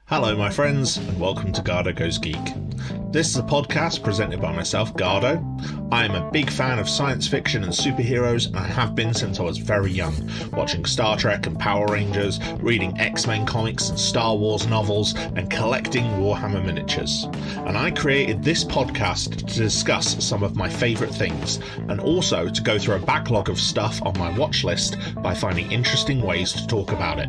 Hello my friends, and welcome to Garhdo Goes Geek. This is a podcast presented by myself, Garhdo. I am a big fan of science fiction and superheroes, and I have been since I was very young, watching Star Trek and Power Rangers, reading X-Men comics and Star Wars novels, and collecting Warhammer miniatures. And I created this podcast to discuss some of my favourite things, and also to go through a backlog of stuff on my watch list by finding interesting ways to talk about it.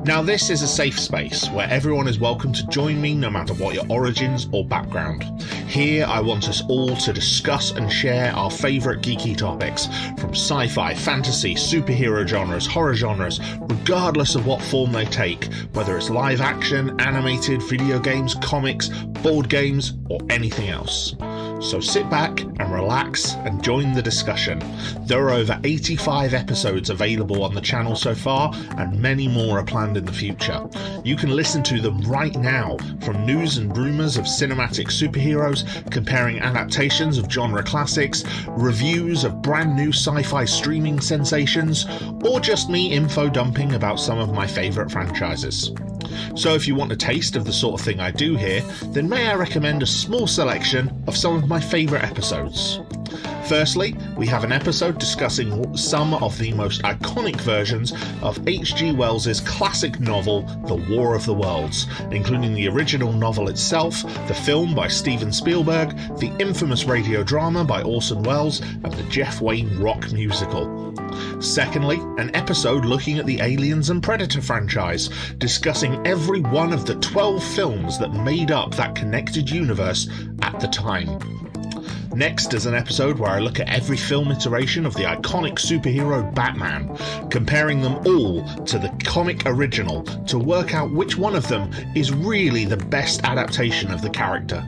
Now this is a safe space where everyone is welcome to join me no matter what your origins or background. Here I want us all to discuss and share our favourite geeky topics, from sci-fi, fantasy, superhero genres, horror genres, regardless of what form they take, whether it's live action, animated, video games, comics, board games, or anything else. So sit back and relax and join the discussion. There are over 85 episodes available on the channel so far, and many more are planned in the future. You can listen to them right now, from news and rumours of cinematic superheroes, comparing adaptations of genre classics, reviews of brand new sci-fi streaming sensations, or just me info dumping about some of my favourite franchises. So if you want a taste of the sort of thing I do here, then may I recommend a small selection of some of my favourite episodes. Firstly, we have an episode discussing some of the most iconic versions of H.G. Wells' classic novel, The War of the Worlds, including the original novel itself, the film by Steven Spielberg, the infamous radio drama by Orson Welles, and the Jeff Wayne rock musical. Secondly, an episode looking at the Aliens and Predator franchise, discussing every one of the 12 films that made up that connected universe at the time. Next is an episode where I look at every film iteration of the iconic superhero Batman, comparing them all to the comic original to work out which one of them is really the best adaptation of the character.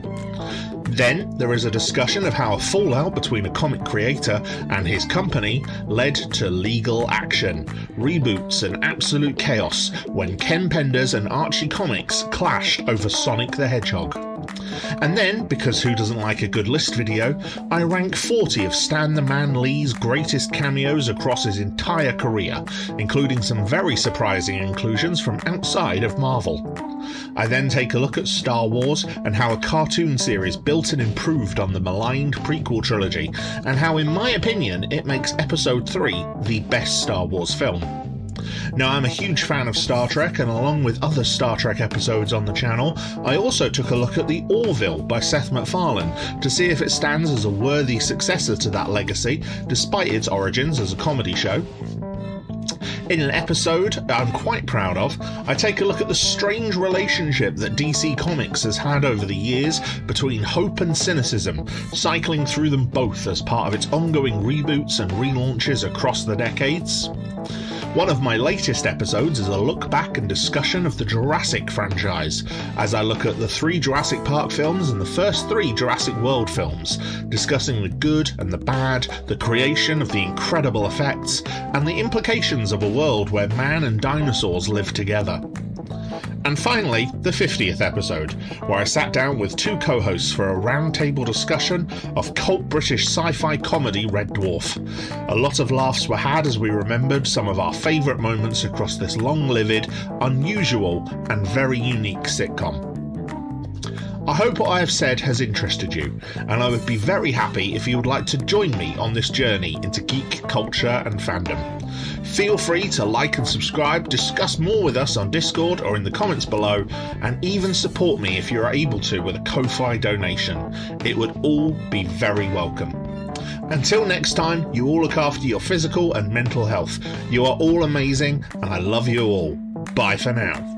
Then there is a discussion of how a fallout between a comic creator and his company led to legal action, reboots and absolute chaos when Ken Penders and Archie Comics clashed over Sonic the Hedgehog. And then, because who doesn't like a good list video, I rank 40 of Stan the Man Lee's greatest cameos across his entire career, including some very surprising inclusions from outside of Marvel. I then take a look at Star Wars and how a cartoon series built and improved on the maligned prequel trilogy, and how in my opinion it makes Episode 3 the best Star Wars film. Now, I'm a huge fan of Star Trek, and along with other Star Trek episodes on the channel, I also took a look at The Orville by Seth MacFarlane to see if it stands as a worthy successor to that legacy, despite its origins as a comedy show. In an episode I'm quite proud of, I take a look at the strange relationship that DC Comics has had over the years between hope and cynicism, cycling through them both as part of its ongoing reboots and relaunches across the decades. One of my latest episodes is a look back and discussion of the Jurassic franchise, as I look at the 3 Jurassic Park films and the first 3 Jurassic World films, discussing the good and the bad, the creation of the incredible effects, and the implications of a world where man and dinosaurs live together. And finally, the 50th episode, where I sat down with 2 co-hosts for a roundtable discussion of cult British sci-fi comedy Red Dwarf. A lot of laughs were had as we remembered some of our favourite moments across this long-lived, unusual, and very unique sitcom. I hope what I have said has interested you, and I would be very happy if you would like to join me on this journey into geek culture and fandom. Feel free to like and subscribe, discuss more with us on Discord or in the comments below, and even support me if you are able to with a Ko-Fi donation. It would all be very welcome. Until next time, you all look after your physical and mental health. You are all amazing, and I love you all. Bye for now.